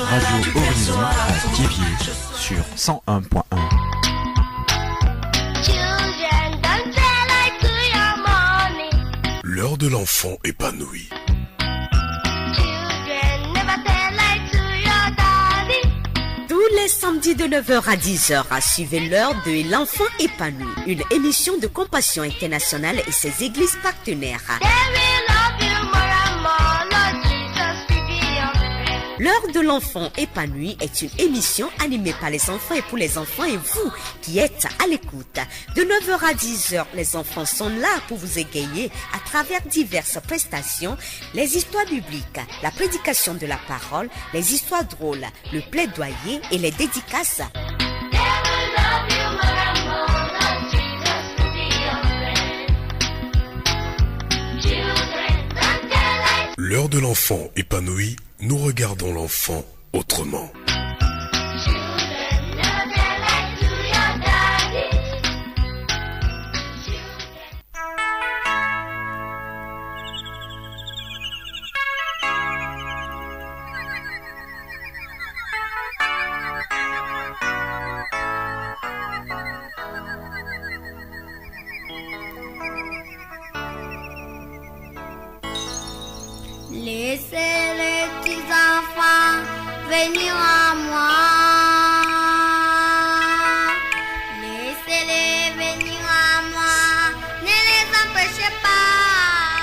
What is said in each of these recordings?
Radio Horizon à Thiéviers sur 101.1. L'heure de l'enfant épanoui. Tous les samedis de 9h à 10h, suivez l'heure de l'enfant épanoui, une émission de Compassion Internationale et ses églises partenaires. L'heure de l'enfant épanoui est une émission animée par les enfants et pour les enfants et vous qui êtes à l'écoute. De 9h à 10h, les enfants sont là pour vous égayer à travers diverses prestations, les histoires bibliques, la prédication de la parole, les histoires drôles, le plaidoyer et les dédicaces. L'heure de l'enfant épanoui, nous regardons l'enfant autrement. Laissez les petits enfants venir à moi. Laissez-les venir à moi. Ne les empêchez pas.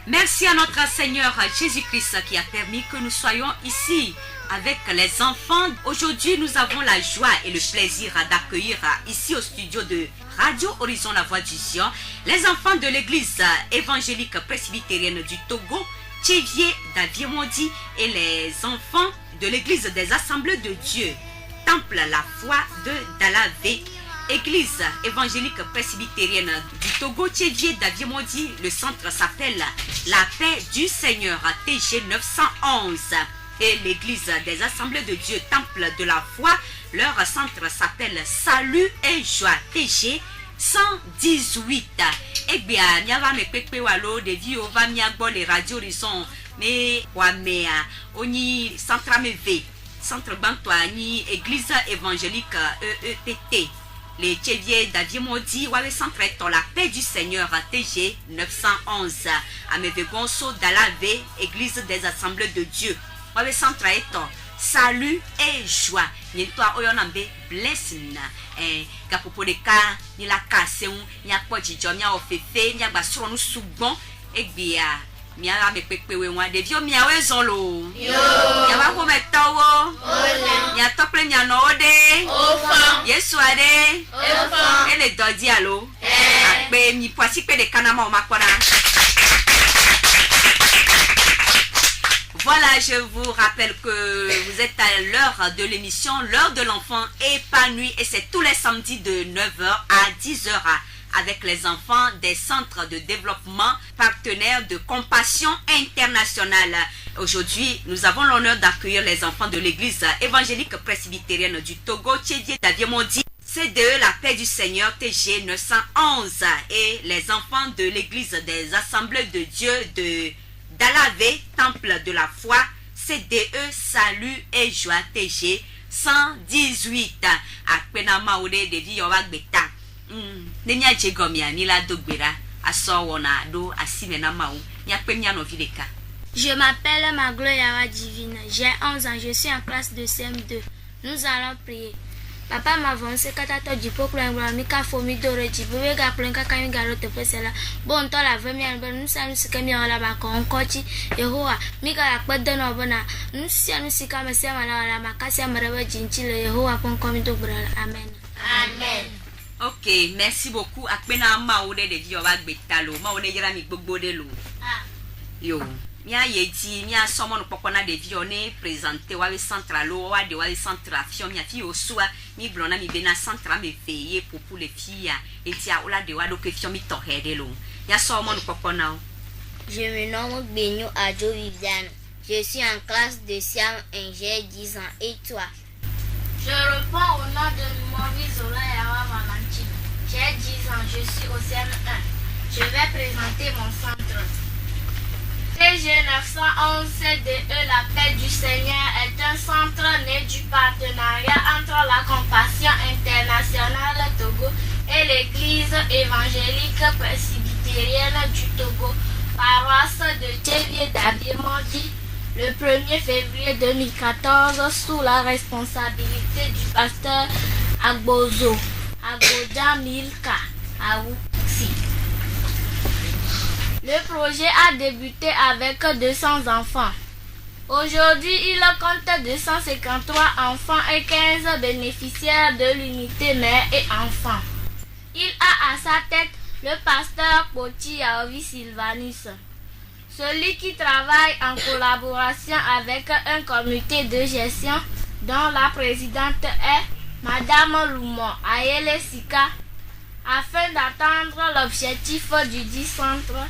Merci à notre Seigneur Jésus-Christ qui a permis que nous soyons ici avec les enfants. Aujourd'hui, nous avons la joie et le plaisir d'accueillir ici au studio de Radio Horizon La Voix du Sion les enfants de l'église évangélique presbytérienne du Togo, Thiéviers d'Aviemondi, et les enfants de l'église des Assemblées de Dieu, Temple La Foi de Dalavé, église évangélique presbytérienne du Togo, Thiéviers d'Aviemondi. Le centre s'appelle La Paix du Seigneur, TG 911. Et l'église des Assemblées de Dieu, Temple de la Foi, leur centre s'appelle Salut et Joie, TG 118. Eh bien, nous avons mes pépés walo, des vieux, on va miagbo les radios, ils sont, mais, ouais, on y centre AMV, centre Bantoani, église évangélique EEPT. Les Thiéviers d'Aviemondi, ouais, centre est dans la paix du Seigneur, TG 911. Amevegonso Dalavé, église des Assemblées de Dieu. Ouais, centre est salut et joie. Ni toi oyonambe blessing. Gapopo de ka ni la kaseun ni akpo jijo mi a ofefe ni agba soro nu sugbon egbia mi ara me pepe we wan de vi o mi awe zon lo yo ya ba ko metawo ole ni atople ni ana ode ofa Yesu ade ofa ele dodi alo ape mi poasi pe de kanama o makora. Voilà, je vous rappelle que vous êtes à l'heure de l'émission, l'heure de l'enfant épanoui, et c'est tous les samedis de 9h à 10h avec les enfants des centres de développement partenaires de Compassion Internationale. Aujourd'hui, nous avons l'honneur d'accueillir les enfants de l'église évangélique presbytérienne du Togo, Thiéviers d'Aviemondi, CDE La Paix du Seigneur, TG 911, et les enfants de l'église des Assemblées de Dieu de Dalavé, Temple de la Foi, CDE Salut et Joie, TG 118. Akpena maoude de vi yowak beta. Nenya jegomia ni la dogbera. Aso wona do asimena maou. Nyakpenya no vileka. Je m'appelle Maglo Yawa Divine. J'ai 11 ans. Je suis en classe de CM2. Nous allons prier. Papa m'a avancé katato jipo kulangwa mika fomi dore jipo wega kulenga kami garote pesela bon to la vemi albe nusa nusika mi wala ba kon kochi Yehowa mika la kpede no bona nusia nusika mesema la wala makasi amrewe jinchile Yehowa kon komi dobra. Amen. Amen. Ok, merci beaucoup. Akpena maoude de vi yowak beta lo. Maoude yera mi gbogbo de lo. Yo. Mia yedi mia somo no pokona de vi on est présenté wa centralo wa de wa centre action mia fi osua mi blona mi bena centre me veiller pour les filles et tia ola de wa do que fi mi to hede lo mia somo no pokona. Je me nomme Benyo Adjo Viviane. Je suis en classe de Siam et j'ai 10 ans. Et toi? Je réponds au nom de Maurice Zola Yawa Mamanchi. J'ai 10 ans, je suis au CM1. Je vais présenter mon centre. TG TG911 CDE La Paix du Seigneur est un centre né du partenariat entre la Compassion Internationale Togo et l'Église évangélique presbytérienne du Togo, paroisse de Tchévié-Dabier-Mondi, le 1er février 2014 sous la responsabilité du pasteur Agbozo Agoda Milka Aouksi. Le projet a débuté avec 200 enfants. Aujourd'hui, il compte 253 enfants et 15 bénéficiaires de l'unité mère et enfants. Il a à sa tête le pasteur Poti Yaovi Sylvanus, celui qui travaille en collaboration avec un comité de gestion dont la présidente est Madame Loumon Ayele Sika. Afin d'atteindre l'objectif du dit centre,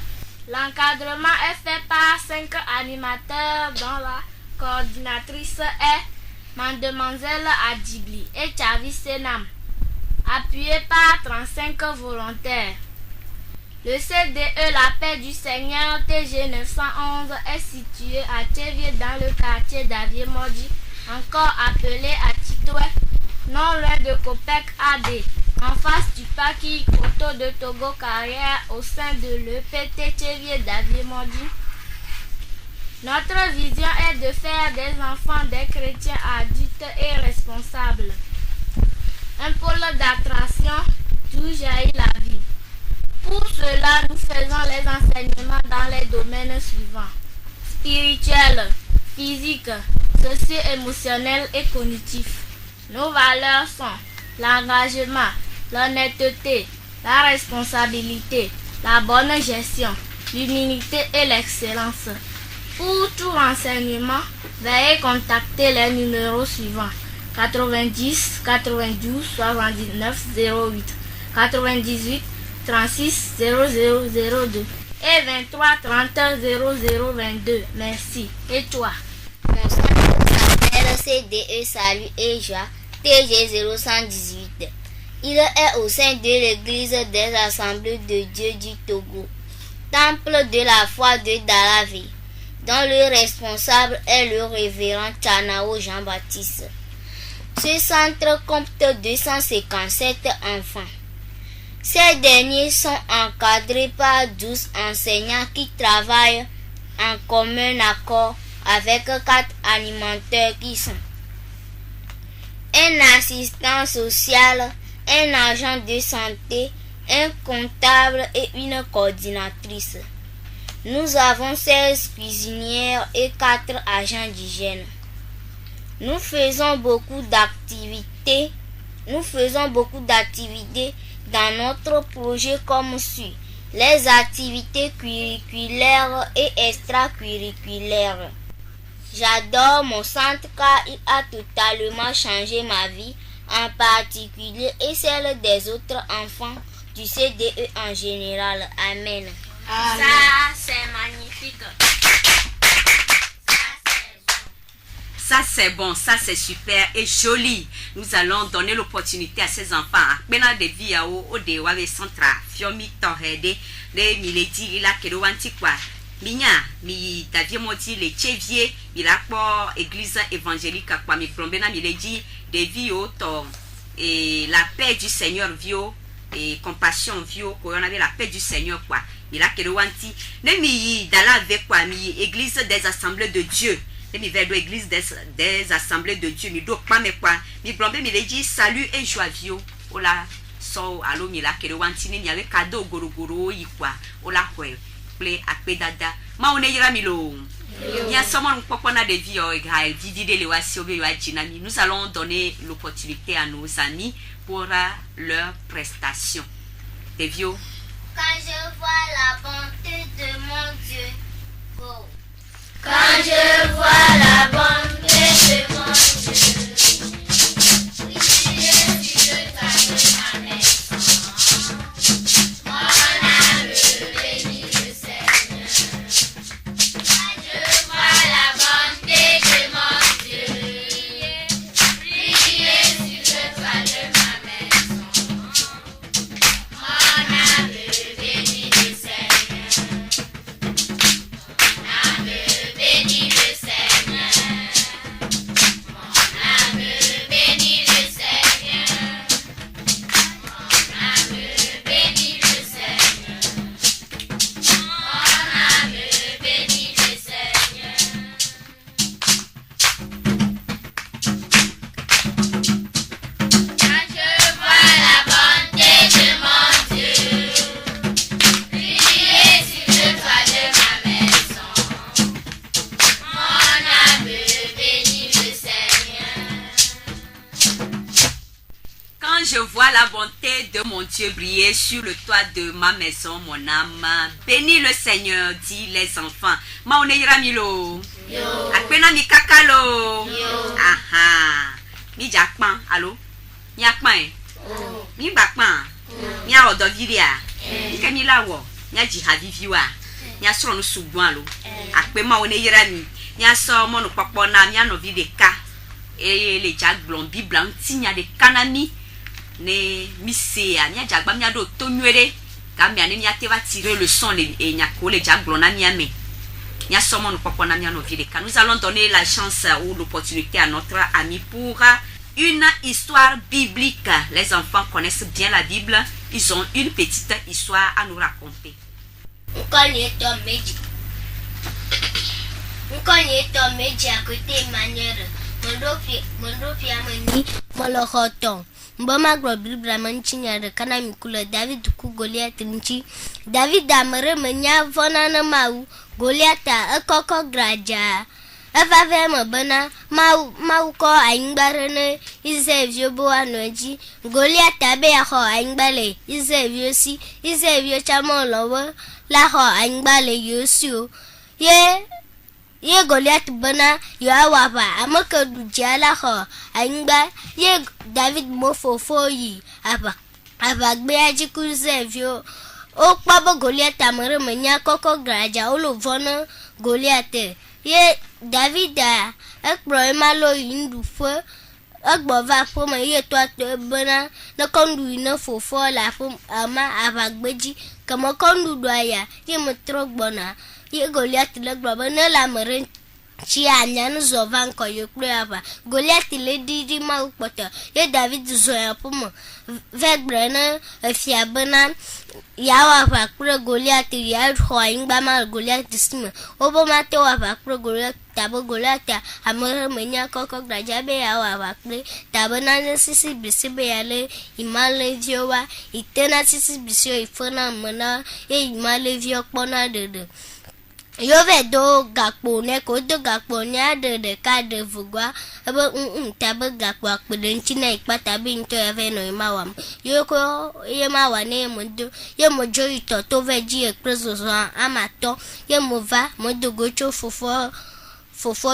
l'encadrement est fait par 5 animateurs dont la coordinatrice est Mademoiselle Adjibli et Chavi Senam, appuyé par 35 volontaires. Le CDE La Paix du Seigneur TG911 est situé à Tchévié dans le quartier d'Avier-Modi, encore appelé à Titoué, non loin de Copec AD, en face du parking auto de Togo Carrière au sein de l'EPT Tchévié d'Avier-Modi. Notre vision est de faire des enfants des chrétiens adultes et responsables. Un pôle d'attraction d'où jaillit la vie. Pour cela, nous faisons les enseignements dans les domaines suivants: spirituel, physique, socio-émotionnel et cognitif. Nos valeurs sont l'engagement, l'honnêteté, la responsabilité, la bonne gestion, l'humilité et l'excellence. Pour tout renseignement, veuillez contacter les numéros suivants: 90 92 79 08, 98 36 0002 et 23 30 0022. Merci. Et toi? Mon centre s'appelle CDE Salut et Joie TG0118. Il est au sein de l'Église des Assemblées de Dieu du Togo, temple de la foi de Dalavé, dont le responsable est le révérend Tchanao Jean-Baptiste. Ce centre compte 257 enfants. Ces derniers sont encadrés par 12 enseignants qui travaillent en commun accord avec 4 animateurs qui sont un assistant social, un agent de santé, un comptable et une coordinatrice. Nous avons 16 cuisinières et 4 agents d'hygiène. Nous faisons beaucoup d'activités dans notre projet comme suit: les activités curriculaires et extracurriculaires. J'adore mon centre car il a totalement changé ma vie, en particulier et celle des autres enfants du CDE en général. Amen. Amen. Ça, c'est magnifique. Ça c'est bon, ça c'est super et joli. Nous allons donner l'opportunité à ces enfants. Maintenant de vie au de wawe centra fiomi torede de miledi la kerowanti kwa. Minya mi davie moti le Tchévié il a pour église évangélique kwa mi plombena miledi de vie au to et la paix du Seigneur vio et compassion vio ko on avait la paix du Seigneur quoi. Il a kerowanti ne mi dala avec quoi mi église des assemblées de Dieu. Mi vers l'église des assemblées de Dieu, mi do pas mais quoi, mi blombe mi dit salut et joyeux. Ola so alo mi la kere wantini ni avec cadeau gorogoro yi quoi. Ola kwe play akpedada. Ma one yira mi lo. Il y a seulement un de vie vidi de l'oasi au jinami. Nous allons donner l'opportunité à nos amis pour leur prestation. Des vieux. Quand je vois la bonté de mon Dieu. Go. Quand je vois la bonté de mon Dieu, priez sur le tas de ma maison. Mon âme bénit le Seigneur. Quand je vois la bonté de mon Dieu, priez sur le toit de ma maison. Mon âme bénit le Seigneur. la bonté de mon Dieu briller sur le toit de ma maison, mon âme. Bénis le Seigneur, dit les enfants. Ma on est ramilo. Yo. Akpena mi kakalo. Yo. Aha. Mi jakpan, allo. Mi akpan. Mi bakpan. Mi a odoviria. Mi kamila wo. Mi a jihaviviwa. Mi a soro no sugbon allo. Akpema on est rami. Mi a so mo no popona mi a no videka. Et les jagblon biblan tinya de kanami ne misea nya jagba mia do tonwere ga mia ne mia te va tirer le son et nya ko les jagblon na mia me nya somo no popo na mia no vide ka. Nous allons donner la chance ou l'opportunité à notre ami pour une histoire biblique. Les enfants connaissent bien la Bible, ils ont une petite histoire à nous raconter. Mkonye meji à côté manière Mondopia mani molohoton mboma grobil braman chinya de kana mikula David ku Goliath nchi David amere menya vona na mau Goliath akoko graja afave mabana mau ko aingbare ne Isevio bo anoji Goliath abe ho aingbale Isevio si Isevio chamo lowo la ho aingbale yosio ye Goliath bana yawa ba amaka dujala ho ainga ye David mofofo yi aba gbe ajiku Zevio o pabo Goliath amere menya koko graja olovono Goliath ye David ekpro malo yindu fo agbova fo ma ye to bana na kondu ina fofo la fo ama aba gbeji kama kondu doya ye motrogbona ye Goliath le globa ne la meren chi anya no zovan ko ye kruaba Goliath le didi ma ukpoto ye David zoya pomo vegrena afia bana yawa pa kru Goliath ya ho ingba ma Goliath sim obo ma te wa pa kru Goliath tabo Goliath amere menya koko grajabe yawa pa kru tabana ne sisi bisibe yale imale viowa itena sisi bisio ifona mana ye imale vio pona de yo ve do gakpo ne ko do gakpo nya de ka de vugwa abo tabe gakpo akpede nchina ipata bi nto eve no imawam yo ko ye mawa ne mondo ye mojo ito to veji ekrezo amato ye mova modo gocho fofo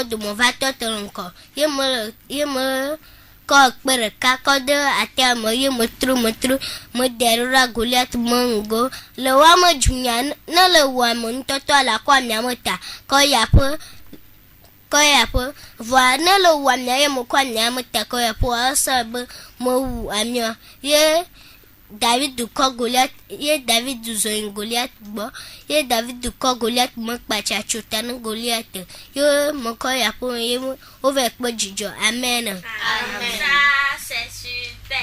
do mova to tonko ye mo ko pere ka ko de ate mo ye motru mo derura Goliath mongo le wa mo junya na le wa mo ntoto ala kwa mia mota ko yapo wa na le wa mia ye mo kwa mia mota ko yapo asab mo wu amio ye David ko Goliath ye David zo Goliath bo ye David ko Goliath mo pacha chutan Goliath yo mo ko yapo ye o ve po jijo amen. Amen. Ça c'est super.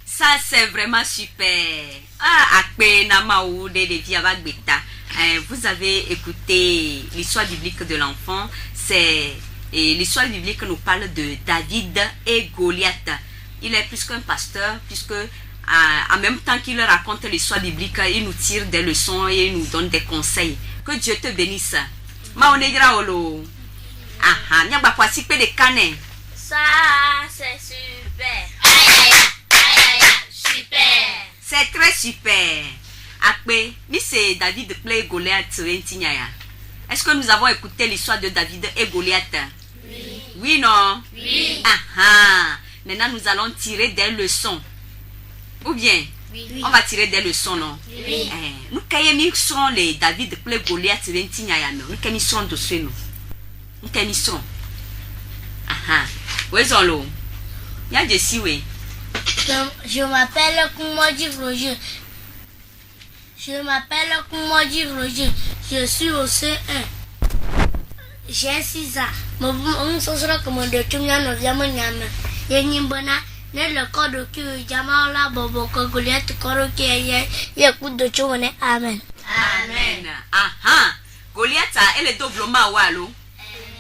Ça c'est vraiment super. Ah, akpe na maou de via bagbeta. Vous avez écouté l'histoire biblique de l'enfant. Et l'histoire biblique nous parle de David et Goliath. Il est plus qu'un pasteur, puisque en même temps qu'il raconte l'histoire biblique, il nous tire des leçons et il nous donne des conseils. Que Dieu te bénisse. Ma on est graolo. Ah, n'y a pas quoi si peu de canet. Ça c'est super. Super. C'est très super. Après, mais c'est David play Goliath. Est-ce que nous avons écouté l'histoire de David et Goliath? Oui. Oui, non? Oui. Ah. Maintenant, nous allons tirer des leçons. Ou bien, oui. On va tirer des leçons, non? Oui. Nous, quand sont les David play Goliath, nous, quand sont dessus, nous. Nous, quand sont. Ah. Où est-ce l'eau? Il y a des si, oui. Je m'appelle Koumoji Roger. Je suis au C1. J'ai 6 ans. Mon sera comme de Tumia Noviama Nyama. Yenibona, ne le code que Jamala Bobo Goliath Koroki et coup de Chone. Amen. Amen. Aha. Goliath a ele dobloma walo.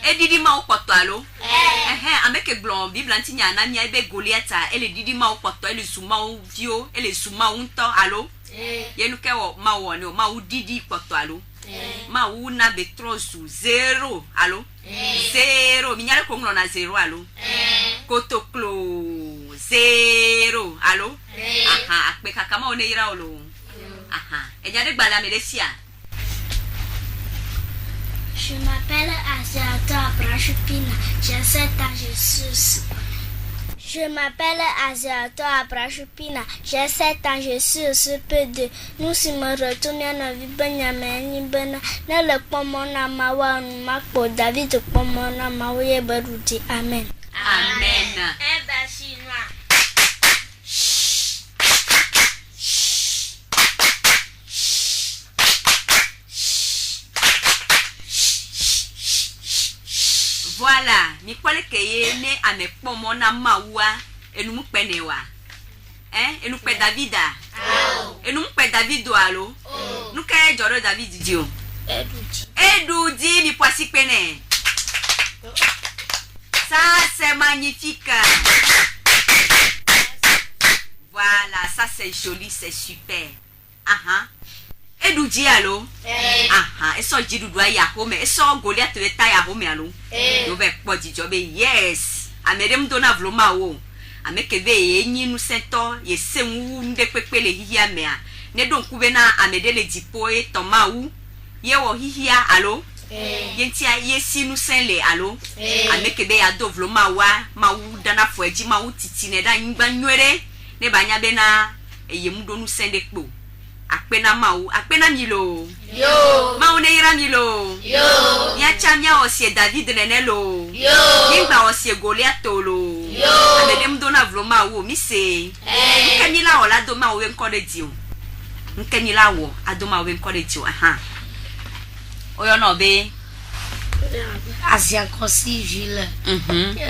E didi ma opoto alo. Ameke blon Bible antinya na nya ebe Goliath a ele didi ma opoto ele suma vio ele suma unto alo. Ye luke wo ma woni o ma udidi poto alo. Ma una betrosu 0 alo. 0 minyale ko nglo na 0 alo. Kotoklo 0. Allô? Aha, akpe kakama one ira olo. Aha. Enyade gbala meresia. Je m'appelle Asiato Abrachupina. J'ai 7 ans, Je m'appelle Asiato Abrachupina. J'ai 7 ans, je suis aussi peu de. Nous sommes retournés à notre vie. Benyamini Bena. Ne le pomona mawa makpo David pomona mawa beruti. Amen. Amen. Voilà, mi kwale keye ne ame pomo na mawa enu mu pene wa. Enu pe Davida. Enu mu pe Davido alo. Nu ke joro David dio. Edudi mi poisi pene. Ça c'est magnifique. Voilà, ça c'est joli, c'est super. Edudi alo. Eso jidu do ya home, eso Goliath we ta ya home alo. No be podi jobe yes. Amedem do na vloma wo. Amekebe enyi nu sento ye senwu nde pepele hihia mea. Ne don kube na amedele dipo e tomawu. Ye wo hihia alo. Yentia yesi nu senle alo. Amekebe ya do vloma wa mawu dana foeji mawu titine da ngba nywere. Ne banya be na eyemu nu sende kpo. Akpena mau, akpena milo. Yo. Mau ne ira milo. Yo. Nya chamia osie David nenelo. Yo. Nimba osie Goliath lo. Yo. Amedem dona vloma wo mi se. Nkemila ola do ma we nkode dio. Nkemila wo adoma we nkode dio. Oyo no be. Asia kosi vile.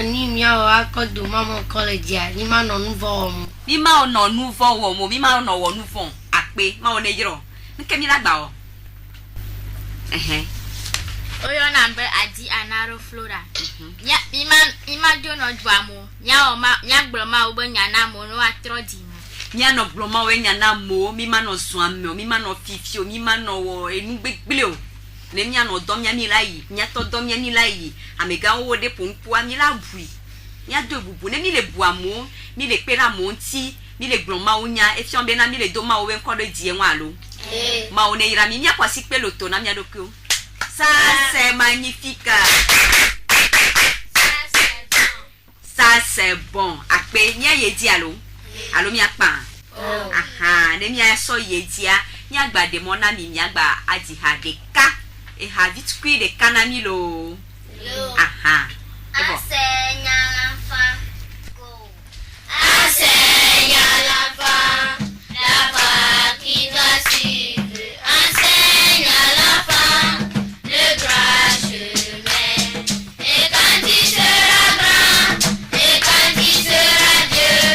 Ni mia wa ko do mama college ya. Ni ma no nuvo mo. Mi ma no nuvo wo mo, mi ma no wo nuvo. Akpe ma one yiro. Nkemila gba o. Oyo nambe adi anaro flora. Nya ima do no dwamo. Nya o ma nya gboma obo nya na mo no atrodi mo. Nya no gboma we nya na mo, mi ma no suame, mi ma no fifio, mi ma no wo enu gbegbele o. Ne nya no dom nya mi lai, nya to dom nya mi lai. Amega wo de pompo ami la bui. Nya do bubu ne mi le buamo, mi le pera monti, mi le gboma unya, efion be na mi le doma o we nkode die nwa alo. Ma one ira mi kwa si pe loto na mi adokyo. Ça c'est magnifique. Ça c'est bon. Akpe nya ye di alo. Alo mi akpa. Ne mi aso ye dia, mi agba de mona mi agba adi ha de ka. E ha vite kui de kanami lo. Enseigne à l'enfant. Go. Enseigne à l'enfant la voie qui doit suivre. Enseigne à l'enfant le droit chemin. Et quand il sera grand, et quand il sera vieux,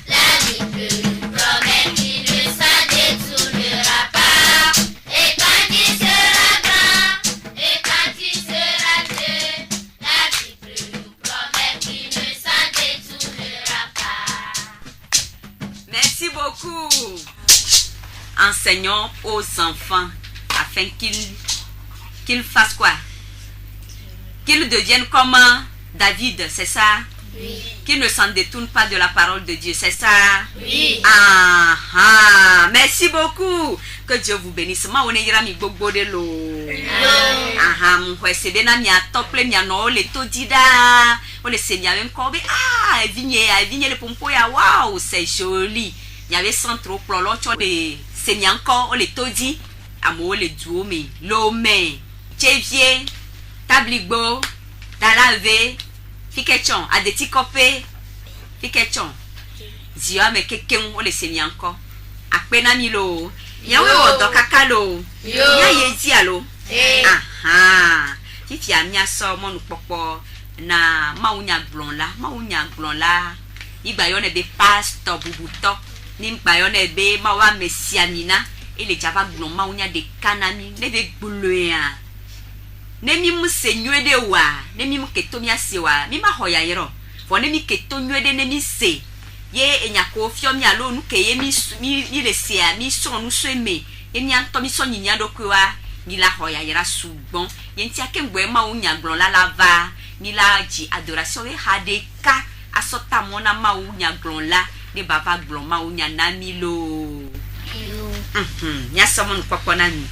la vie peut nous promettre qu'il ne s'en détournera pas. Et quand il sera grand, et quand il sera vieux, la vie peut nous promettre qu'il ne s'en détournera pas. Merci beaucoup. Enseignons aux enfants afin qu'ils fassent quoi? Qu'ils deviennent comme David, c'est ça? Oui. Qu'ils ne s'en détournent pas de la parole de Dieu, c'est ça? Oui. Merci beaucoup. Que Dieu vous bénisse. Ma one ira mi gbogbo de lo. Mwe sebe na mi atople mi ano le to dida. On se mi ave nkobe. Vigne le pompo ya. Wow, c'est joli. Il y avait sans trop plolo cho de se mi encore on le to di. Amo le duo me. Lome. Chevie. Tabligbo. Dalave. Fikechon. Adeti kope. Fikechon. Zio me keken on le se mi encore. Akpena mi lo. Yawe odo kakalo. Ya ye di alo. Fifi amia so mo nu popo na maunya glon la. Igba yo ne be pastor bubuto. Ni mpa yo ne be mawa mesiamina. Ele java glon maunya de kanami ne be gbuloya. Ne mi mu senyo de wa, ne mi mu ketomia se wa. Mi ma hoya yero. Fo ne mi ketonyo de ne mi se. Ye enyako fio mi alo nu ke ye mi le se a mi so nu so eme. Ye mi anto mi so nyinya do kwa ni la hoya yera sugbon. Ye ntia ke ngwe ma unya glon la lava ni la ji adoration e hadeka asota mona maunya glon la de baba glon maunya namilo nya somon kwa nami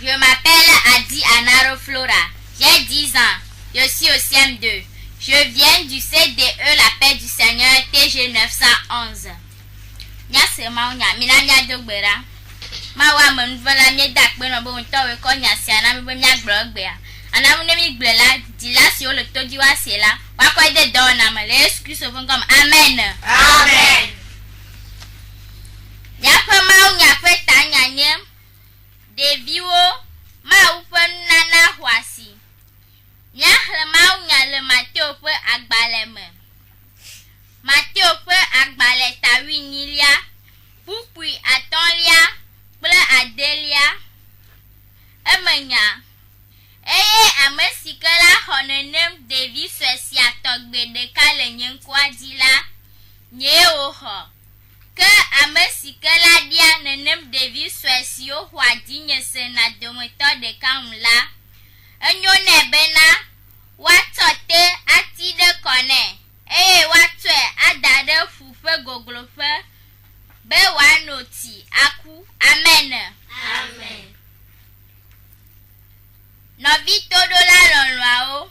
Je m'appelle Adi Anaro Flora. J'ai 10 ans. Je suis au CM2. Je viens du CDE La Paix du Seigneur TG 911. Nyase maunya minanya dogbera. Mawa menvola mi dakbe no bo nto we ko nyase ana mi bo mi agbrogbe. Ana mu ne mi gbela di la si o le toji wa se la. Wa ko de do na me le Yesu Christ of ngom. Amen. Amen. Nyapa maunya kweta nyanye. Deviwo ma upen nana hwasi. Nyahle maunya le Mateo pe agbaleme. Mateo pe agbale tawi nilia. Pupui atonlia ple adelia. Emenya. Eye amesikela honenem devi swesi atogbe de kale nyenkwa dila. Nye oho. Que amesikela dia nenem devi swesi o hwadi nyese na dometo de kamla. Enyo nebena watote ati de kone. Watwe adade fufe goglofe. Be wanoti aku. Amen. Amen. Novi todo la lonwao.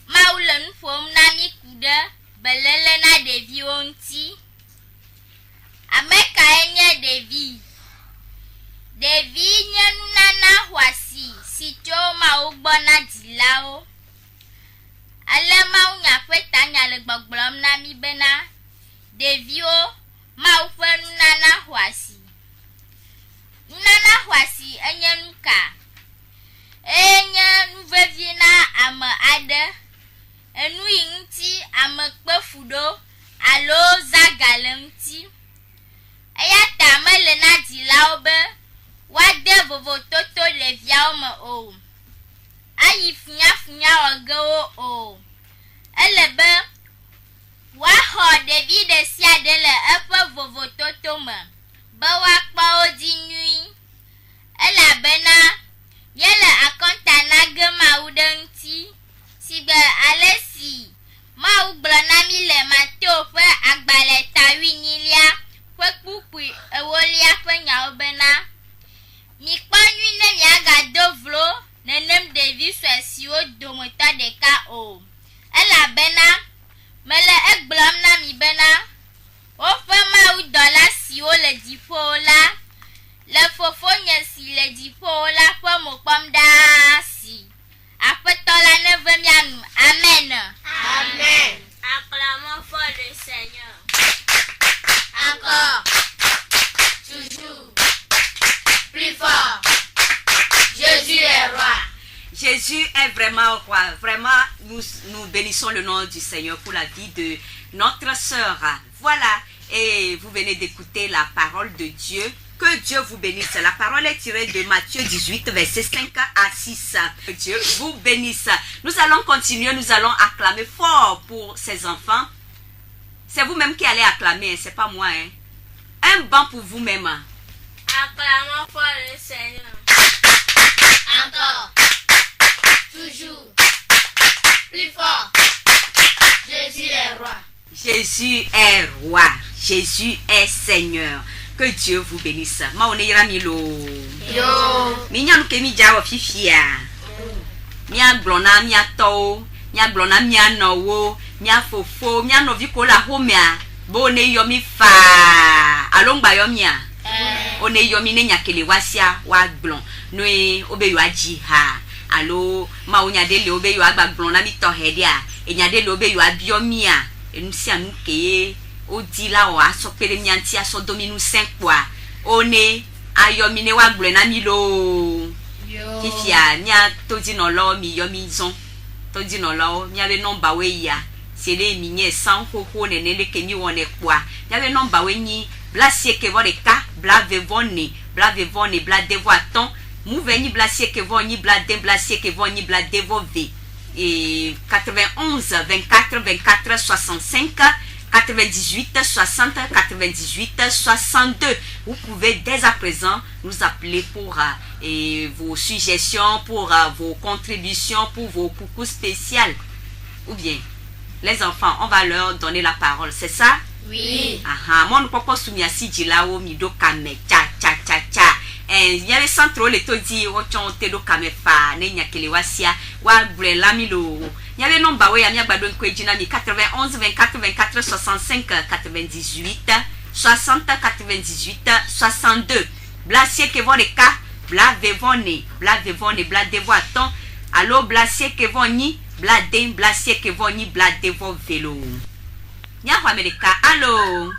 Maulen fom na mi kude. Belele na devi onti. Ameka enye devi. Devi nye nana hwasi. Si cho ma ugbona dilao. Ale ma unya feta nyale gbogblom na mi bena. Devi o ma ufe nana hwasi. Nana hwasi enye nuka. Enye nuvevina ame ade. Enu inti ame kpefudo. Alo zagale mti. Eyata mele na dilao be. Wade vovo toto le via ome o. Ayi funya oge o. Elebe. Waho devi de siya de le epe vovo toto me. Be wakpa odi nui. Ela bena. Yele akonta nage ma udenti. Sibe alesi. Ma ugbla mi le Mateo fe agbale tawi nilia. Fe kpukui ewolia fe nya obena. Mi kpanyu ne mi aga dovlo. Nenem devi swesi o domota de ka o. Ela bena. Mele egblom na mi bena. O fe ma u dola si o le dipo la. Le fofo nye si le dipo la fe mo kpam da si. Apetola ne ve mianu. Amen. Amen. Acclamons fort le Seigneur. Encore. Toujours. Plus fort. Jésus est roi. Jésus est vraiment roi. Vraiment, nous bénissons le nom du Seigneur pour la vie de notre sœur. Voilà, et vous venez d'écouter la parole de Dieu. Que Dieu vous bénisse. La parole est tirée de Matthieu 18, versets 5 à 6. Que Dieu vous bénisse. Nous allons continuer, nous allons acclamer fort pour ces enfants. C'est vous-même qui allez acclamer, c'est pas moi. Un banc pour vous-même. Acclamons fort le Seigneur. Encore. Toujours. Plus fort. Jésus est roi. Jésus est roi. Jésus est Seigneur. Que Dieu vous bénisse. Maone Ramilo. Yo. Minyan ke mi jawo fifia. Mia glona mia to, mia glona mia nowo, mia fofo, mia novi kola homia. Bo ne yomi fa. Alongba yomia. One yomi ne nyakele wasia wa glon. Noe obe yo aji ha. Alo ma onya de le obe yo agba glon na mi to hedia. Enya de le obe yo abiomia. Enusia nuke o di la o aso pere mianti aso dominu 5 kwa one ayomine wa gble na mi lo kifia nya to di no lo mi yomi zon to di no lo nya le number we ya c'est les miniers sans ho ne ne ke mi won e kwa nya le number we ni blasie ke vo de ka blave voni bla devo aton mouveni blasie ke vo ni bla de blasie ke vo ni bla devo v et 91 24 24 65 98 60 98 62. Vous pouvez dès à présent nous appeler pour vos suggestions, pour vos contributions, pour vos coucous spéciales. Ou bien, les enfants, on va leur donner la parole, c'est ça? Oui. Moi, nous pouvons soumettre si Jilao Mido Kame, cha. Il y a les centres, les todi, ochon, tedo kame fa, ne nyakele wasia, wa bre lamilo. Il y a les nombres, oui, amia badon kwe 91 24 24 65 98 60 98 62. Blasie ke von ka, bla vevone, bla devo aton. Allo blasie ke voni, bla den, blasie ke voni, bla devo velo. Nya kwa Amerika, allo.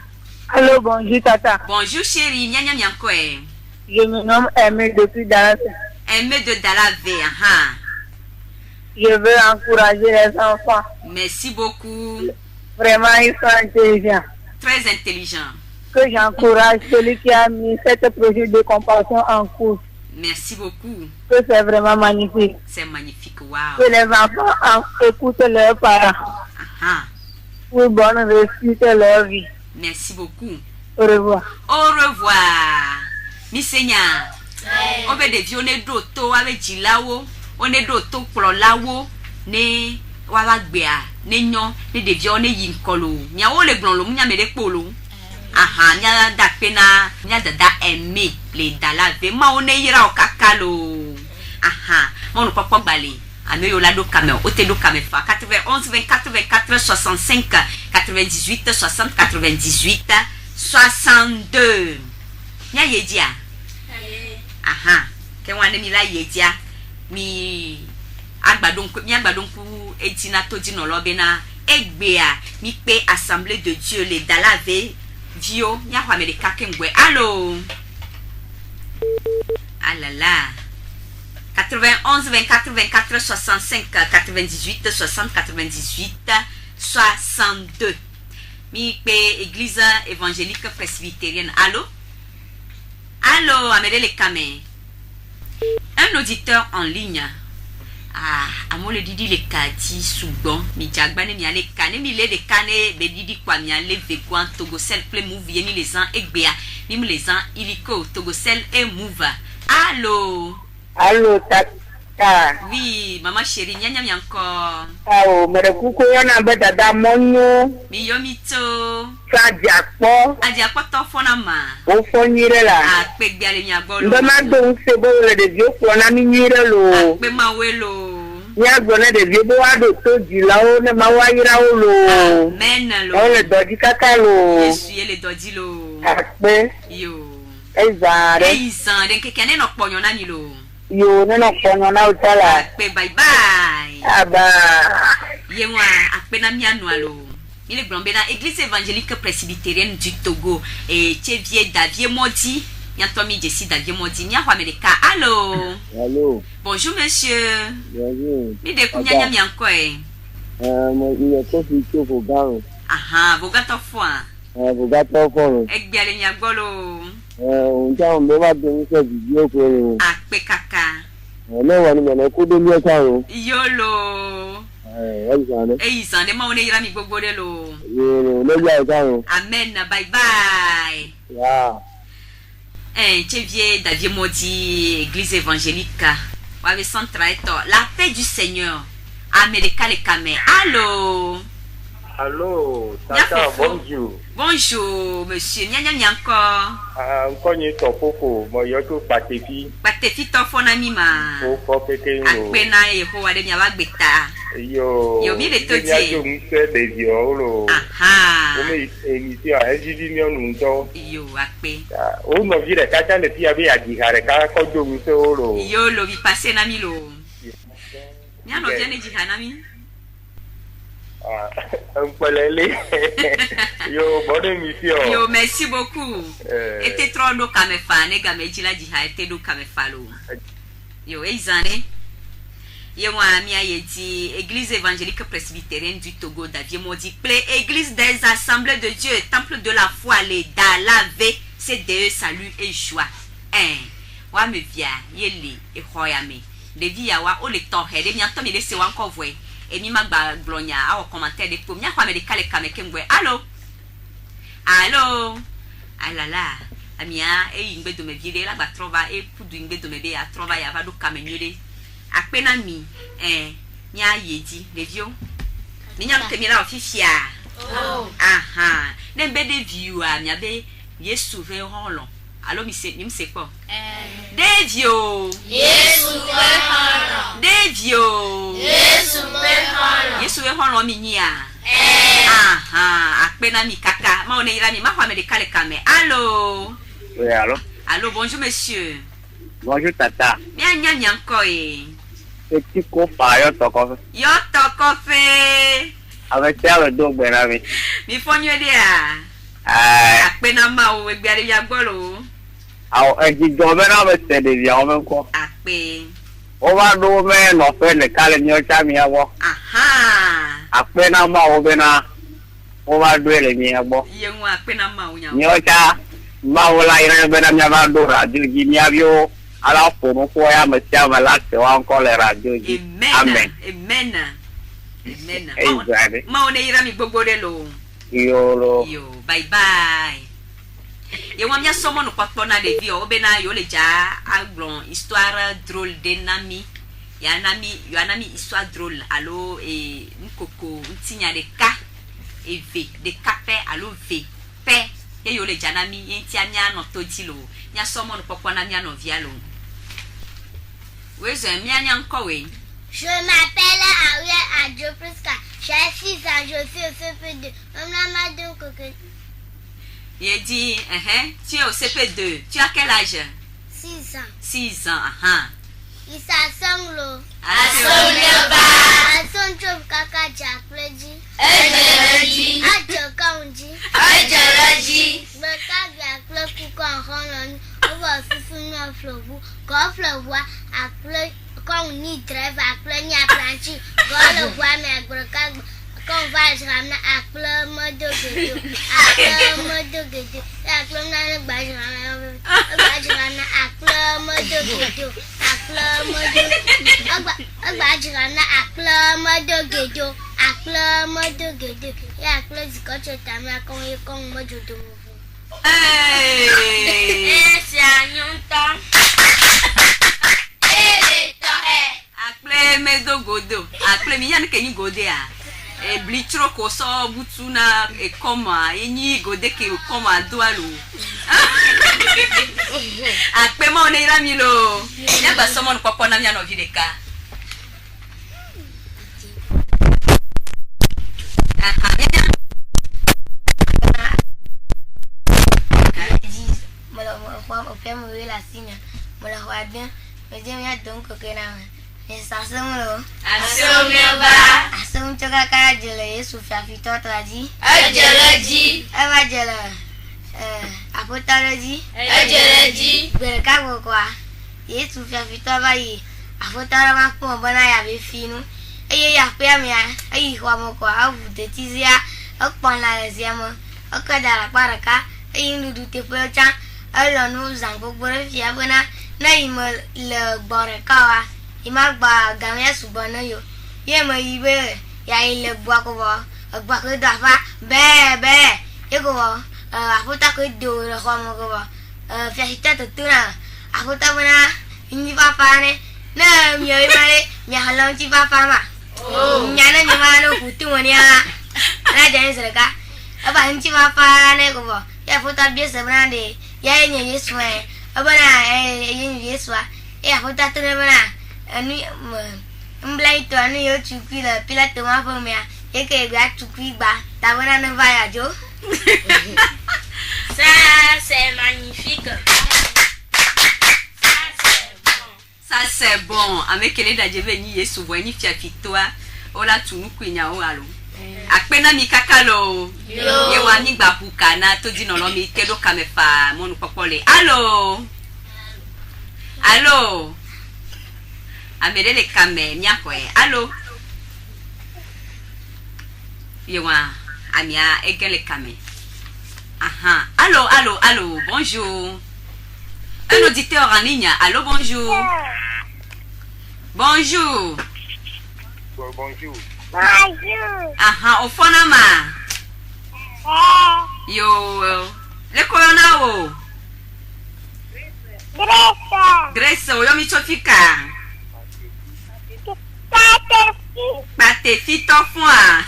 Allô, bonjour tata. Bonjour chérie, nya kwe. Je me nomme Aimé depuis Dallas. Aimé de Dalavé, Je veux encourager les enfants. Merci beaucoup. Vraiment, ils sont intelligents. Très intelligent. Que j'encourage celui qui a mis ce projet de compassion en cours. Merci beaucoup. Que c'est vraiment magnifique. C'est magnifique, wow. Que les enfants écoutent leurs parents. Pour bonne réussite de leur vie. Merci beaucoup. Au revoir. Au revoir. Misenya. On veut des vieux do to avec Jilao. On est do to pour lawo. Ne wawagbea. Ne nyon. Ne des vieux ne yinkolo. Nya o le blon lo. Nya me de polo. Nya da pena. Nya da aimé. Le dalave. Ma on est ira o kakalo. Mon papa balé. Ame yo la do kame. O te do kame fa. 91 24 24 65 98 60 98 62. Nya yedia. Ke wane mi la yedia. Mi agbadonku etina to di no lobe na egbea mi pe assemblée de Dieu le dalave vio nya kwa Amerika kengwe. Allo. Alala. 91 24 24 65 98 60 98 62. Mi pe église évangélique presbytérienne. Allo. Allô, Amédée Kame. Un auditeur en ligne. Amo le didi le kadi soubon. Mi jagbane mi ale kane mi le kane be didi kwa mi ale vegwan Togosel ple move yeni les ans egbea. Mi mu les ans iliko Togosel et move. Allô. Allô, tata. Oui, maman chérie, nya mi encore. Mere kuko yana beta da monyo. Mi yomito. Sa diakpo. Adiakpo to fona ma. O fonire la. Pe gbe ale mi agbolo. Ndoma don se bo le de dio fona mi nyire lo. Pe ma welo. Nya gbona de dio bo wa do to Jilao ne ma wa ira o lo. Amen lo. O le doji kaka lo. Yesu ye le doji lo. Ape. Yo. Ezare. Ezan den kekene no ponyo na ni lo. Yo ne no ponyo na utala. Pe bye bye. Aba. Ye wa ape na mi anu alo. Il est blambé dans l'église évangélique presbytérienne du Togo. Et Tchevier Davier Modi. Yantomi Jessie Davier Modi. Nya Amerika. Allô. Allô. Bonjour monsieur. Bonjour. Mi de kunya nya encore. Il est tout fichu pour garo. Vous gâteau foi. Vous gâteau foi. Egbiale nya golo. On t'a on me va donner cette vidéo pour. Ape kaka. On est venu me coup de mieux ça. Yolo. Izan de ma one ira mi gbogbo de lo. Amen. Bye bye. Tchevier Davier Modi, église évangélique. Wave centra eto. La paix du Seigneur. Amerika le Kame. Allô. Allô. Tata, bonjour. Bonjour, monsieur. Nya encore. Encore ni to popo. Mo yo to patefi. Patefi to fona mi ma. Popo peke yo. Akpe na e ho ade mi abagbeta. Yo mi le to je. Yo mi se de yo lo. O me emisi a ejidi mi onu nto. Yo akpe. O no vi re ka cha le ti abi ajihare ka ko jo mi se o lo. Yo lo vi passer na mi lo. Nya no je ne jihana mi. Un pelele. Yo, bonne émission. Yo, merci beaucoup. Et t'es trop no kamefa, ne gamejila jiha, et t'es no kamefalo. Yo, Eizane. Yo, moi, ami, dit Église évangélique presbytérienne du Togo, Davier Maudit, plaît, Église des assemblées de Dieu, temple de la foi, les Dalave, CDE, salut et joie. Wa me via, yeli, et royame. Les viawa, o les torres, les miantom, il est encore vrai. Et mi magba glonia, a commentaire des pommes, y'a me de kale kamekemwe. Allô? Allô? Alala. Amia, et une bête de me virer, la batrova, et pour d'une bête de me dire, à trova, y'a va do kamenyole. A peine mi, nya yedi, les vieux. Minya temira ofifia. Aha. Nembe de vieux, amia be, ye souverain long. Allô, mi se quoi? Devio. Yesu Devio. Yesueholo minia. Aha, akpena mi kaka. Ma on ira mi ma kwa me de kale kame. Allô? Oui, allô? Allô, bonjour monsieur. Bonjour tata. Bien nya nko e. Petit copain, yo toko. Yo toko fe. Avec ça le dos benami. Mi fonyo dia. Akpena ma o egbe ari ya gboro. Alors, dit Gomena me c'est des vieux même quoi. Akpe. On va nous mettre en fait le calme chami abo. Aha. Akpena ma obena. On va douer les miens abo. Yenwa akpena ma o nya. Nyocha ma wala ira bena nya ba do radio gini avio. Alors pour nous quoi ya me tiens là c'est encore les radios. Amen. Amen. Amen. Ma on ira mi gbogborelo. Yo. Bye bye. Et on vient somme nous pas na de vie au bena yo le ja aglon histoire drôle de nami. Ya nami histoire drôle allo et nkoko ntinya de ka et v de kape allo v pe et yo le ja nami ntia nya no todilo. Nya somme nous pas na nya no vialo. Oui, c'est mia nya nko we. Je m'appelle Ariel Adjopriska. J'ai 6 ans, je suis au CP2. Maman m'a dit il dit, tu es au CP2. Tu as quel âge? 6 ans. 6 ans, Il s'assemble. Assemble. Kaka Jackleji. Ejereji. Ajokanji. Ejereji. Beka Jackle Kukan Honon. On va souffrir fleuve. Quand fleuve quand on y trêve à plein à plancher. Quand le bois mais broca. Quand on va ramener à plein mode de gueule. À plein mode de gueule. À plein de bajarana. À plein mode de gueule. À plein mode de bajarana. À plein mode de gueule. À plein mode de gueule. Et à plein de quand tu t'as mis à quand mode de mouvement. C'est un yonton. Akple medo godo. Akple mi yan kenyi gode a. E blitro ko so butuna e koma enyi gode ke koma doalo. Akpe ma one ira mi lo. Ya ba someone popo na mi ano videka. Asum coba kaya jele Yesus fito tadi. Ejereji. Eva jele. Apa tadi? Ejereji. Berkah kwa. Yesus fito bayi. Apa tara mampu bana ya befinu. Ya pe mi ya. Kwa mo kwa avu de tizia. Akpon la leziamo. Akadara paraka. Ndudu te pocha. Alo no zango bore fia bana. Na imo le borekawa. Imagba gamya subana yo. Ye ma ibe ya ile bua ko ba. Agba ko dafa be. E ko afuta ko do re ko mo ko ba. Fiesta tutuna. Afuta bana ini papa ne. Na mi yo mare mi halon ti papa ma. Nyana ni ma no kutu mo ni ala. Na jani sereka. Aba nti papa ne ko ba. Ya afuta bi se brande. Ya nye Yesu e. Aba na ye Yesu a. E afuta tune bana. Anu mblai to anu yo chukui la pila to ma fo mea e ke gba chukui gba ta bona no va jo. Ça c'est magnifique. Ça c'est bon. Avec les dajebe ni Yesu vo ni fia fitoa. Ola tunu kwinya o alo. Akpena mi kakalo. Ye wa mi gba buka na to di no lo mi kedo kamefa monu popole. Allo. Allo. Amede le kame mi akoe. Allo. Ye wa amia egen le kame. Aha. Allo, allo, allo. Bonjour. Un auditeur en ligne. Allo, bonjour. Bonjour. Bonjour. Bonjour. Aha, au fond ma. Yo, le corona o. Grace, yo mi chofika. Pate fito fwa.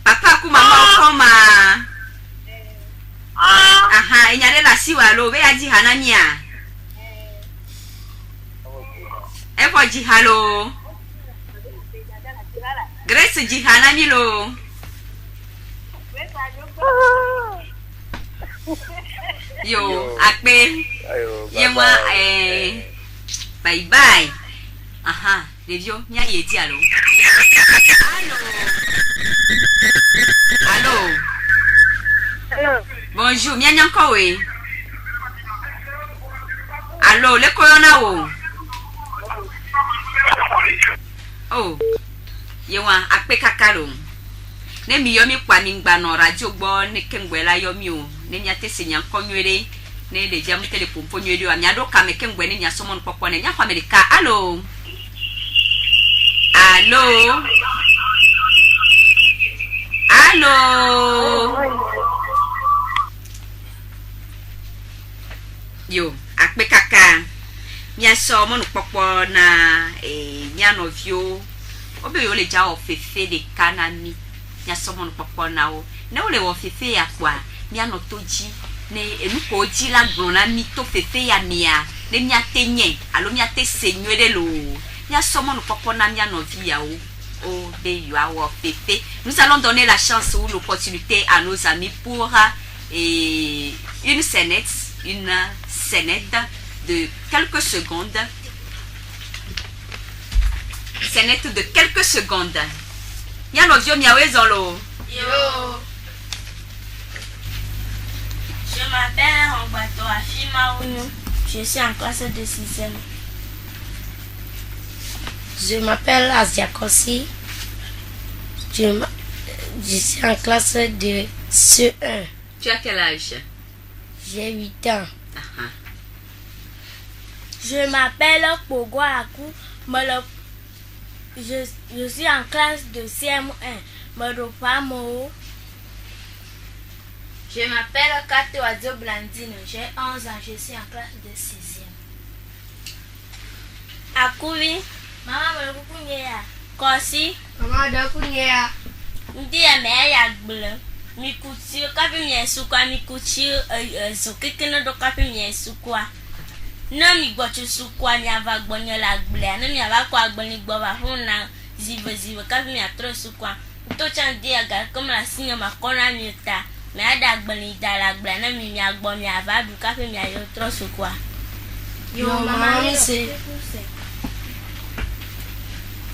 Papa ku mama koma. Aha, inyale la siwa lo be aji hanania. Efo jihalo. Grace jihana milo. Yo, akpe. Yemwa bye bye. Aha, devio nya yedi alo. Allô. Allô. Bonjour, mia nyanko we. Allô, le corona wo. Oh. Yewa akpe kakalo. Ne mi yomi kwa mi ngba no radio gbo ne kengwe la yomi o. Ne nya tese nya konwere ne de jam telefon ponwere o amia do ka me kengwe ne nya somon kokko ne nya kwa America. Allô. Allô. Allô. Yo, akpe kaka. Mia so mon kokko na nya no vio. Obe yo le ja ofefe de kanami nya somon popo na o ne o le ofefe ya kwa mia no toji ne enuko oji la grona mi to fefe ya mia ne mia tenye alo mia te senywere lo nya somon popo na mia no via o be yo a ofefe. Nous allons donner la chance ou l'opportunité à nos amis pour une scénette de quelques secondes. C'est net de quelques secondes. Y'a l'audio miaouezolo. Yo. Je m'appelle Rombato Afima Ounou. Je suis en classe de 6e. Je m'appelle Asia Kossi. Je suis en classe de CE1. Tu as quel âge? J'ai 8 ans. Je m'appelle Pogo Akou. Je suis en classe de CM1. Moropamo. Je m'appelle Katoadio Blandine. J'ai 11 ans. Je suis en classe de 6e. Akouvi. Maman me kukunyea. Kosi. Maman de kunyea. Ndiye me ya gbele. Mi kuti kapi mi esukwa mi kuti so kekene do kapi mi esukwa. Na mi gbochu sukwa mi ava gbonyo la gbele. Na mi ava kwa gboni gbo ba hona zive kapi mi atro sukwa. To chan dia ga comme la signe ma kona mi ta. Me ada gboni da la gbele na mi agbo mi ava du kapi mi ayo tro sukwa. Yo maman mi c'est.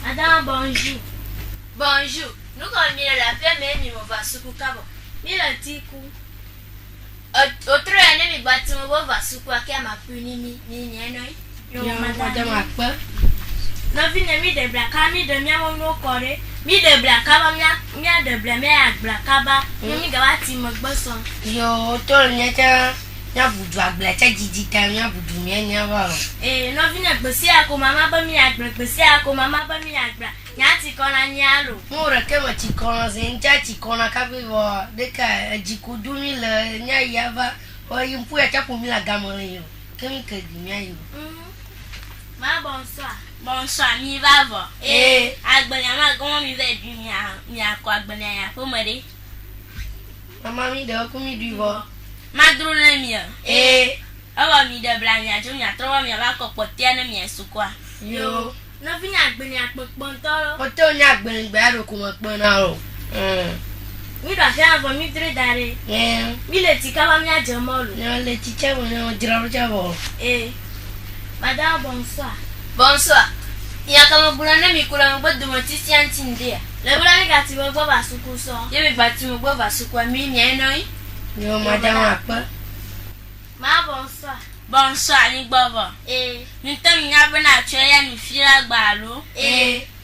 Madame bonjour. Bonjour. Nous comme la paix mais mi va suku kabo. Mi le tiku. Autre année mi bati mo va suku akia ma puni mi nyeno. Yo madame akpa. No vine mi de blaka mi de mi amo no kore. Mi de blaka ba mi de blaka mi blaka ba. Mi ga bati mo gboso. Yo to nyeta nya budu agblecha jijita nya budu mi nya ba. No vine gbesi ako mama ba mi agbre gbesi ako mama ba mi agbra. Nyati kona nyalo. Mura kema chikona zenja chikona kabiwa deka jikudumi le nya yava o yimpu ya chapu mi la gamole yo. Kemi kedi mi ayo. Ma bonsoir. Bonsoir mi va vo. Agbenya ma gomo mi ve du mi akọ agbenya ya pomere. Mama mi de ku mi du vo. Ma dro na mi. Awa mi de blanya jo mi atrowa mi aba kopotia na mi esukwa. Yo. No vini agbeni apopon toro. O to ni agbeni gba ro ko mo pon na o. Mi do fe avo mi dre dare. Mi le ti ka ba mi aje molu. No le ti che mo no dira ro jabo. Madame bonsoir. Bonsoir. Yakama bulana mikula mbodo motisi antindia. Le bulana kati mo gbo basuku so. Ye mi bati mo gbo basuku mi ni enoi. Yo madame apa? Ma bonsoir. Bonsoir ni gbobo. Nitam nya bana twa ya mi fira gbalo.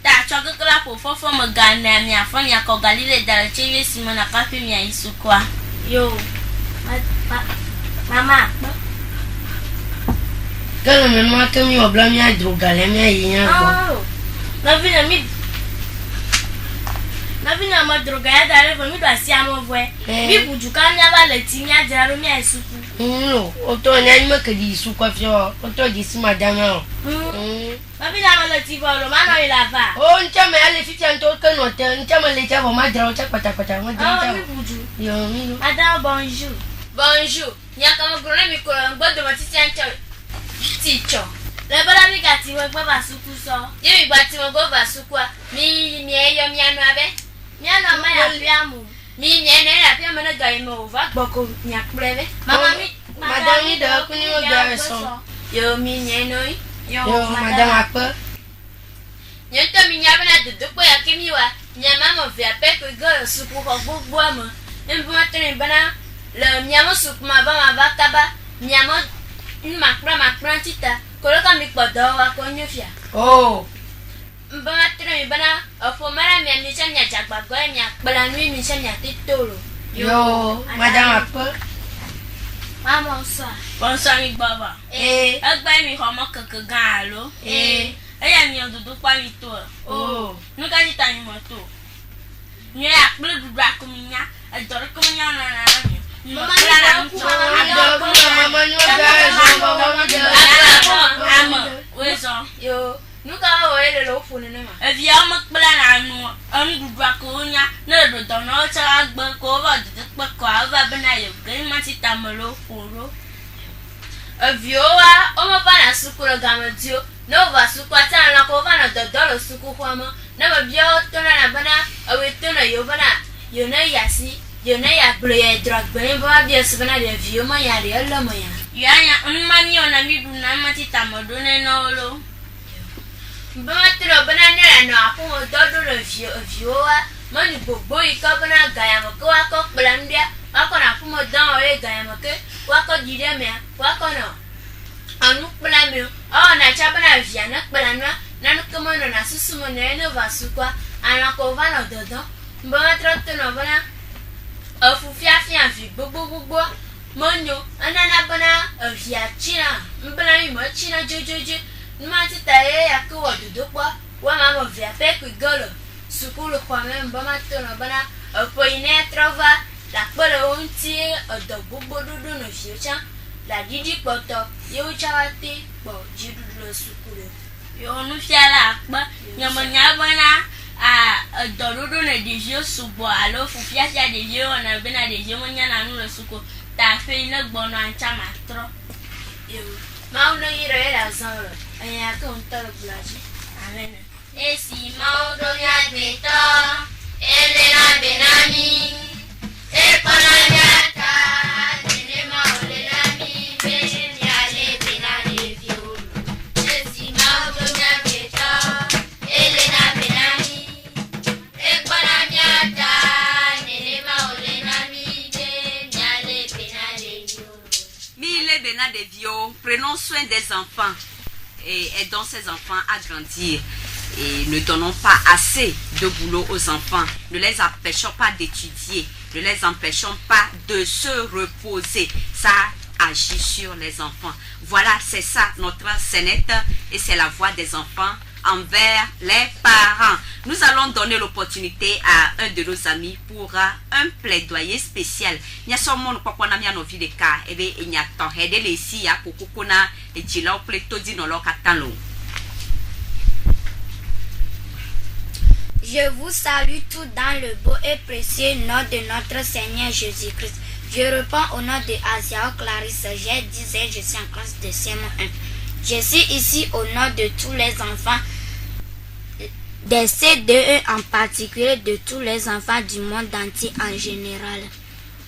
Ta twa kokla po fofo mo gana mi afon ya ko galile dal chewe simona kafe mi aisukwa. Yo. Mama. Kalau memang kami oblamnya drogalemnya iya go. Nabi na ma droga ya dare fo mi do asiamo voe. Bi bujuka nya ba le ti nya jaro mi aisuku. No, oto nya ni ma kedi isuku afio. Oto gisi madame o. Nabi na ma le ti bo lo ma no ila va. Oh, ncha me ale fiti anto kan hotel. Ncha ma le cha bo ma dra o cha kwata ma dra. Mi buju. Yo mi. Madame bonjour. Bonjour. Nya ka mo grone mi ko ngbodo ma titi ancho. Teacher. Le bala mi gati mo gba basuku so. Ye mi gba ti mo gba basuku a. Mi eyo mi anu abe. Mi anu ma ya piamu. Mi ene ya piamu na ga imo va gboko mi akrebe. Mama mi madam mi da ku ni mo gba so. Yo mi enoi. Yo madam apa? Yo to mi nya bana dudu po ya kimi wa. Nya mama vi ape ko go suku ko gbogbo amo. Mbo ma trin bana le mi amo suku ma ba kaba. Mi amo makra tita koloka mi podo wa ko nyofia. Oh. Mba tre bana ofo mara mi ani chanya jagbago mi akpala mi chanya titolo. Yo, madame apa? Mama osa. Bonsoir mi baba. Agba mi ho mo kankan gan lo. Eya mi odudu pa mi to. Oh. Nuka ni tani mo to. Ni akpala dudu akuminya, adoro kuminya na mi. Mama yo nuka oele lo funu na ma e via makpala na anu ngudwa ko nya na do do no cha gbe ko ba de pe ko ava bana yo gani ma ti tamalo furo e vioa o mo ba na sukuro gamadio no va sukwa ta na ko va na do do lo suku kwa mo na ba bio to na bana awe to na yo bana yo na yasi yo na ya ble drug ben ba bio se bana de vio ma ya de lo mo ya ya mani ona mi du na ma ti tamado ne no lo Batro banana no apo dodo le vioa mani gbogbo iko bana gaya mo ko ako blandia ako na fu mo dan o e gaya mo ke wako jide me wako no anu plami o na cha bana via na plana na no komo no na susu mo ne no vasukwa ana ko va no dodo batro to no bana o fu fia fi gbogbo monyo anana bana via china mbana mi mo china jojojo Mati taye ya ko wadudu kwa wa mama via pe ku golo sukulu kwa memba matono bana po ine trova la polo unti odo gbogbo dudu no fiucha la didi poto yo chawati po jidu lo sukulu yo nu fiala akpa nyamo nyabana odo dudu ne dijio subo alo fufia sia dijio na bena dijio monya na nu lo suko ta fe ina gbono ancha matro yo ma uno ire la zoro aya ko ntoro blaji amen esi ma odo ya beto elena benami e pananyata nene ma olenami beni ale benani fiulu esi ma odo ya beto elena benami e pananyata nene ma olenami beni ale benani fiulu Mille Bénin des Vieux, prenons soin des enfants et aidons ces enfants à grandir. Et ne donnons pas assez de boulot aux enfants. Ne les empêchons pas d'étudier. Ne les empêchons pas de se reposer. Ça agit sur les enfants. Voilà, c'est ça notre scénette et c'est la voix des enfants envers les parents. Nous allons donner l'opportunité à un de nos amis pour un plaidoyer spécial. Il y a seulement quoi qu'on a mis en envie de cas et bien il y a tant aider les ici à kokokona et djila au plutôt dit non leur catalo. Je vous salue tous dans le beau et précieux nom de notre Seigneur Jésus-Christ. Je réponds au nom de Asiao Clarisse. J'ai 10 ans, je suis en classe de CM1. Je suis ici au nom de tous les enfants, des C2E en particulier, de tous les enfants du monde entier en général.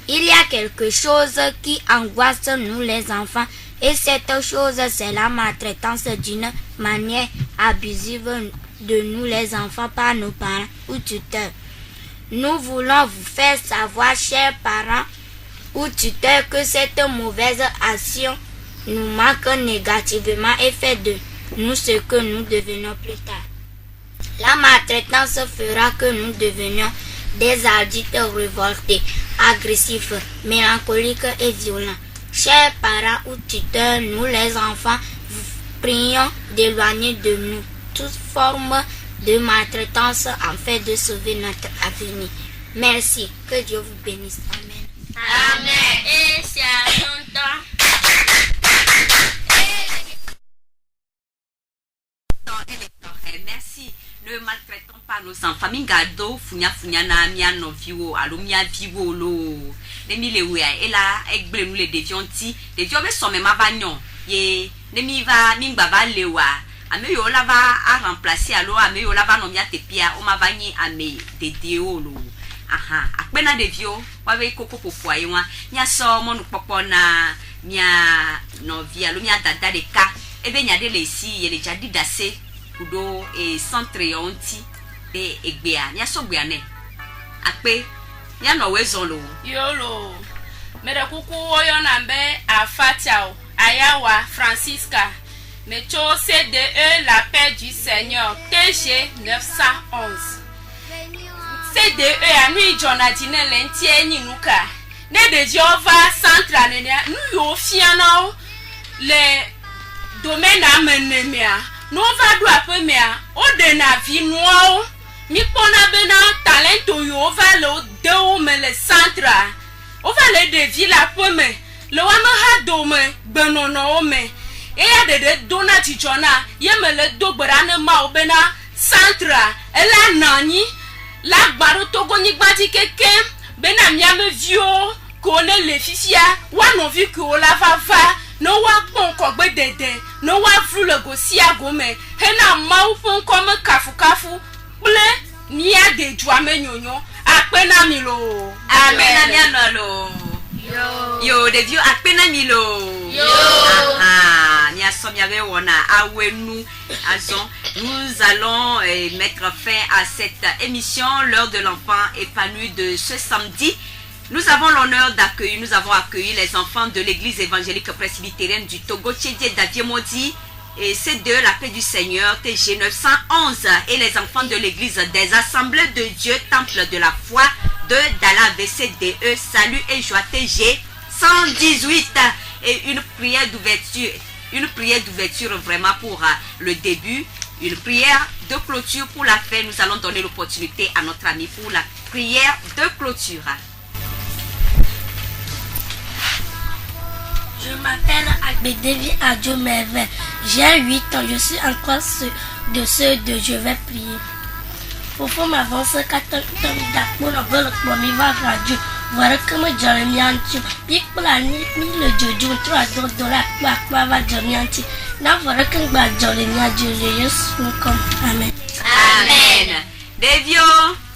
Il y a quelque chose qui angoisse nous les enfants et cette chose c'est la maltraitance d'une manière abusive de nous les enfants par nos parents ou tuteurs. Nous voulons vous faire savoir, chers parents ou tuteurs, que cette mauvaise action nous marque négativement et fait de nous ce que nous devenons plus tard. La maltraitance fera que nous devenions des adultes révoltés, agressifs, mélancoliques et violents. Chers parents ou tuteurs, nous les enfants, vous prions d'éloigner de nous toute forme de maltraitance afin de sauver notre avenir. Merci. Que Dieu vous bénisse. Amen. Amen. Et c'est à longtemps. Merci. Ne maltraitons pas nos enfants. Mingado, funya na mia no viwo, alo mia viwo lo. Nemi le wea, ela ekble nous les dévianti. Dévion be somme ma bagnon. Ye, nemi va mingba va lewa. Ame yo la va a remplacer alo ame yo la va no mia tepia o ma vagni ame dedeo lo. Aha, akpena devio, wa we koko popo ayewa. Nya so mo nu popo na mia no via lo mia dada de ka. Ebe nya de le si, ye le jadi dase. Kudo e centre yonti de egbea nya so gbeane akpe nya no wezon lo yolo mere kuku oyo na mbe afatiao ayawa Francisca mecho CDE la paix du Seigneur TG 911 CDE anu jonadine lenti eni nuka ne de Jehova centre ne nu yo fiano le domaine amenemia nous va do apemia o de na vi noa mi pona bena talento yo va le de me le centre o va le de vi la peme le wa ma ha do me benono o me e ya de dona ti jona ye me le do gbara na ma o bena centre e la nani la gbaro togo ni gbati keke bena mi ame vio ko ne le fifia wa no vi ko la va no wa pon ko gbe dede no wa fru le go si agome he na ma u pon ko me kafu ble ni ade ju amenyonyo apena mi lo amen na mi lo yo de vieux apena mi lo yo aha ni asom ya wona awenu azon nous allons mettre fin à cette émission l'heure de l'enfant épanoui de ce samedi. Nous avons l'honneur d'accueillir, nous avons accueilli les enfants de l'église évangélique presbytérienne du Togo, Tchédié Daviemodi, et c'est de la paix du Seigneur, TG 911, et les enfants de l'église des assemblées de Dieu, temple de la foi, de Dala VCDE, salut et joie, TG 118, et une prière d'ouverture vraiment pour le début, une prière de clôture pour la fin. Nous allons donner l'opportunité à notre ami pour la prière de clôture. Je m'appelle Agbedevi Adjo Merve. J'ai 8 ans. Je suis en classe de CE2. Je vais prier. Pour m'avancer, quand on a le radio, voilà comme Jeremy Anti. Pique pour la nuit, le jojo, $3 pour avoir Jeremy Anti. Là, voilà comme Jeremy Anti. Je suis comme Amen. Amen. Devio.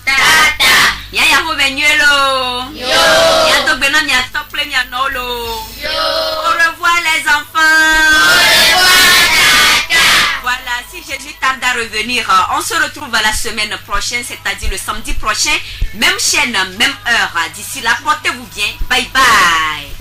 Tata. Yaya Robenuelo. Yo. Yaya Dogbena Mia Tople Mia Nolo. Yo. Au revoir les enfants. Au revoir Tata. Voilà, si Jésus tarde à revenir, on se retrouve la semaine prochaine, c'est-à-dire le samedi prochain. Même chaîne, même heure. D'ici là, portez-vous bien. Bye bye.